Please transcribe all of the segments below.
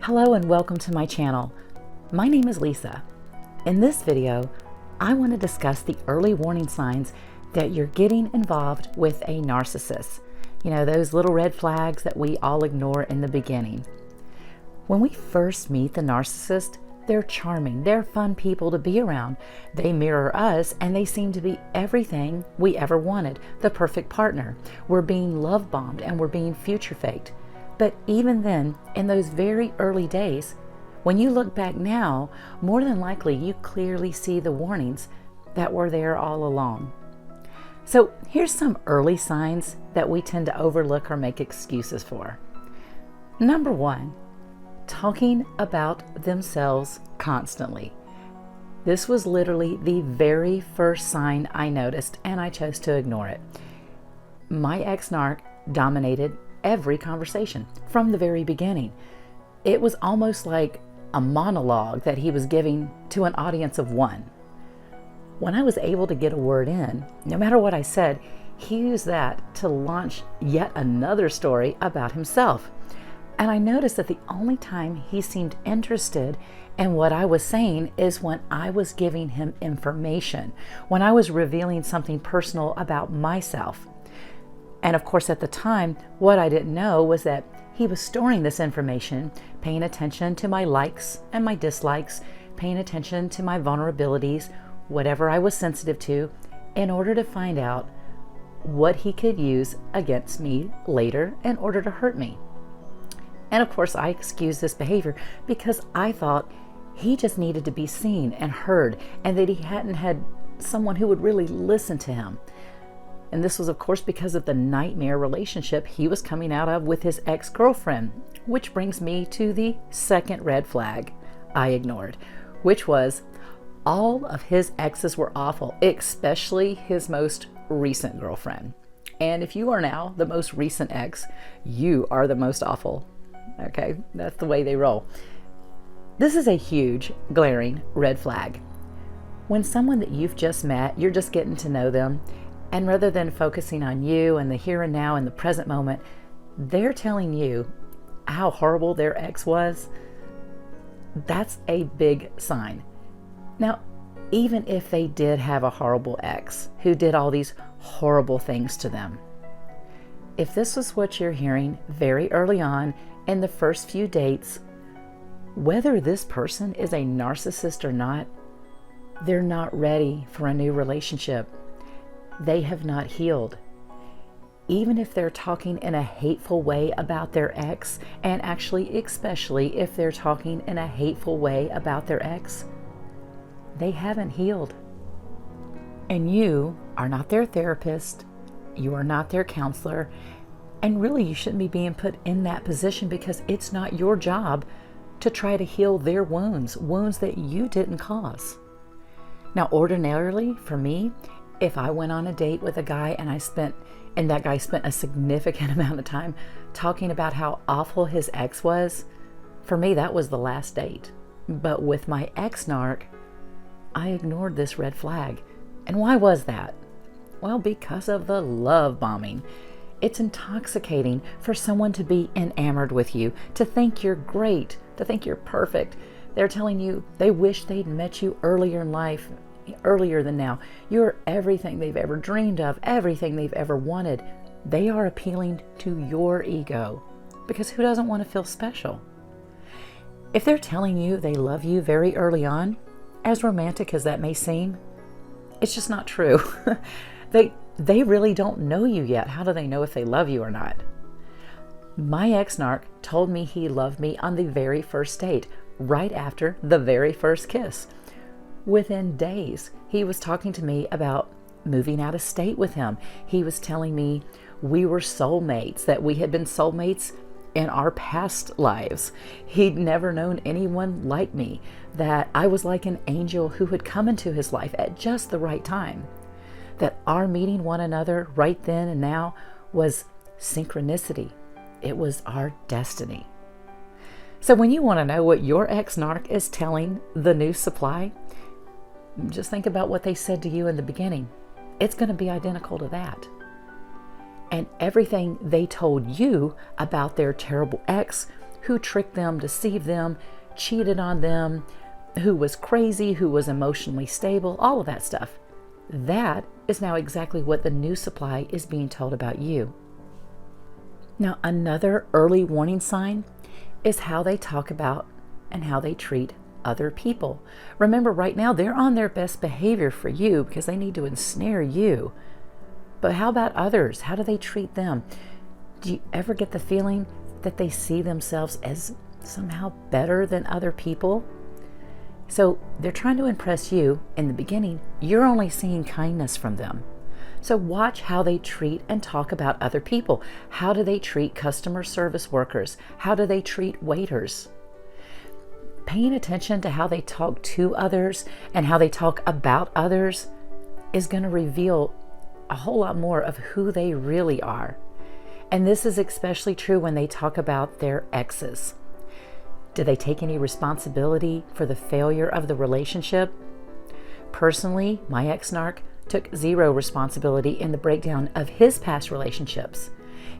Hello and welcome to my channel. My name is Lisa. In this video, I want to discuss the early warning signs that you're getting involved with a narcissist. You know, those little red flags that we all ignore in the beginning. When we first meet the narcissist, they're charming, they're fun people to be around. They mirror us and they seem to be everything we ever wanted, the perfect partner. We're being love bombed and we're being future faked. But even then, in those very early days, when you look back now, more than likely you clearly see the warnings that were there all along. So here's some early signs that we tend to overlook or make excuses for. Number one, talking about themselves constantly. This was literally the very first sign I noticed, and I chose to ignore it. My ex-narc dominated every conversation from the very beginning. It was almost like a monologue that he was giving to an audience of one. When I was able to get a word in, no matter what I said, he used that to launch yet another story about himself. And I noticed that the only time he seemed interested in what I was saying is when I was giving him information, when I was revealing something personal about myself. And of course, at the time, what I didn't know was that he was storing this information, paying attention to my likes and my dislikes, paying attention to my vulnerabilities, whatever I was sensitive to, in order to find out what he could use against me later in order to hurt me. And of course, I excused this behavior because I thought he just needed to be seen and heard, and that he hadn't had someone who would really listen to him. And this was, of course, because of the nightmare relationship he was coming out of with his ex-girlfriend, which brings me to the second red flag I ignored, which was all of his exes were awful, especially his most recent girlfriend. And if you are now the most recent ex, you are the most awful. Okay, that's the way they roll. This is a huge, glaring red flag. When someone that you've just met, you're just getting to know them, and rather than focusing on you and the here and now and the present moment, they're telling you how horrible their ex was. That's a big sign. Now, even if they did have a horrible ex who did all these horrible things to them, if this was what you're hearing very early on in the first few dates, whether this person is a narcissist or not, they're not ready for a new relationship. They have not healed. Even if they're talking in a hateful way about their ex, and actually especially if they're talking in a hateful way about their ex, they haven't healed. And you are not their therapist, you are not their counselor, and really you shouldn't be being put in that position because it's not your job to try to heal their wounds that you didn't cause. Now, ordinarily for me, if I went on a date with a guy and that guy spent a significant amount of time talking about how awful his ex was, for me that was the last date. But with my ex-narc, I ignored this red flag. And why was that? Well, because of the love bombing. It's intoxicating for someone to be enamored with you, to think you're great, to think you're perfect. They're telling you they wish they'd met you earlier in life, earlier than now. You're everything they've ever dreamed of, everything they've ever wanted. They are appealing to your ego, because who doesn't want to feel special? If they're telling you they love you very early on, as romantic as that may seem, it's just not true. They really don't know you yet. How do they know if they love you or not? My ex-narc told me he loved me on the very first date, right after the very first kiss. Within days, he was talking to me about moving out of state with him. He was telling me we were soulmates, that we had been soulmates in our past lives. He'd never known anyone like me, that I was like an angel who had come into his life at just the right time, that our meeting one another right then and now was synchronicity. It was our destiny. So when you want to know what your ex-narc is telling the new supply, just think about what they said to you in the beginning. It's going to be identical to that. And everything they told you about their terrible ex who tricked them, deceived them, cheated on them, who was crazy, who was emotionally stable, all of that stuff. That is now exactly what the new supply is being told about you. Now, another early warning sign is how they talk about and how they treat other people. Remember, right now they're on their best behavior for you because they need to ensnare you. But how about others? How do they treat them? Do you ever get the feeling that they see themselves as somehow better than other people? So they're trying to impress you. In the beginning, you're only seeing kindness from them. So watch how they treat and talk about other people. How do they treat customer service workers? How do they treat waiters? Paying attention to how they talk to others and how they talk about others is going to reveal a whole lot more of who they really are. And this is especially true when they talk about their exes. Do they take any responsibility for the failure of the relationship? Personally, my ex-narc took zero responsibility in the breakdown of his past relationships.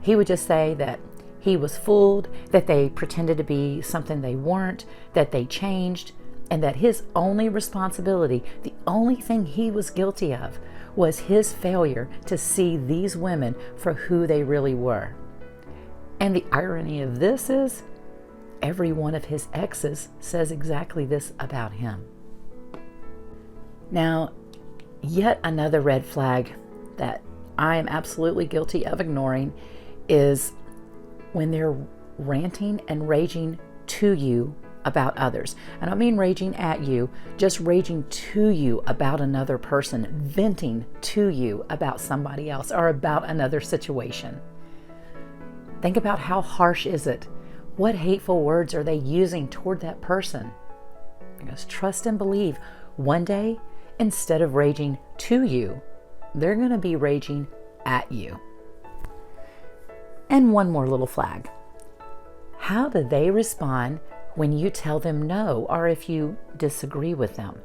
He would just say that he was fooled, that they pretended to be something they weren't, that they changed, and that his only responsibility, the only thing he was guilty of, was his failure to see these women for who they really were. And the irony of this is, every one of his exes says exactly this about him. Now, yet another red flag that I am absolutely guilty of ignoring is when they're ranting and raging to you about others. I don't mean raging at you, just raging to you about another person, venting to you about somebody else or about another situation. Think about how harsh is it? What hateful words are they using toward that person? Because trust and believe, one day, instead of raging to you, they're going to be raging at you. And one more little flag. How do they respond when you tell them no or if you disagree with them?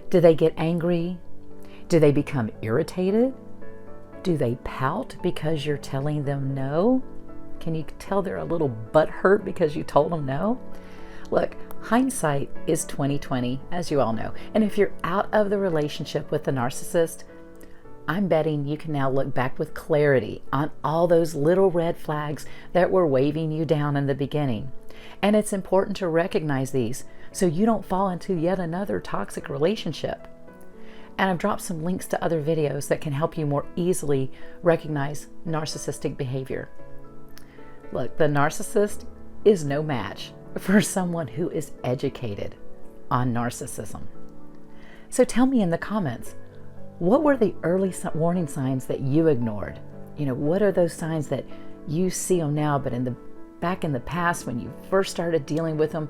Do they get angry? Do they become irritated? Do they pout because you're telling them no? Can you tell they're a little butthurt because you told them no? Look, hindsight is 20/20, as you all know. And if you're out of the relationship with the narcissist, I'm betting you can now look back with clarity on all those little red flags that were waving you down in the beginning. And it's important to recognize these so you don't fall into yet another toxic relationship. And I've dropped some links to other videos that can help you more easily recognize narcissistic behavior. Look, the narcissist is no match for someone who is educated on narcissism. So tell me in the comments, what were the early warning signs that you ignored? What are those signs that you see them now, but back in the past when you first started dealing with them,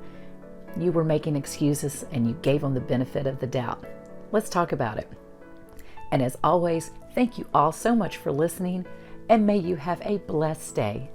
you were making excuses and you gave them the benefit of the doubt? Let's talk about it. And as always, thank you all so much for listening, and may you have a blessed day.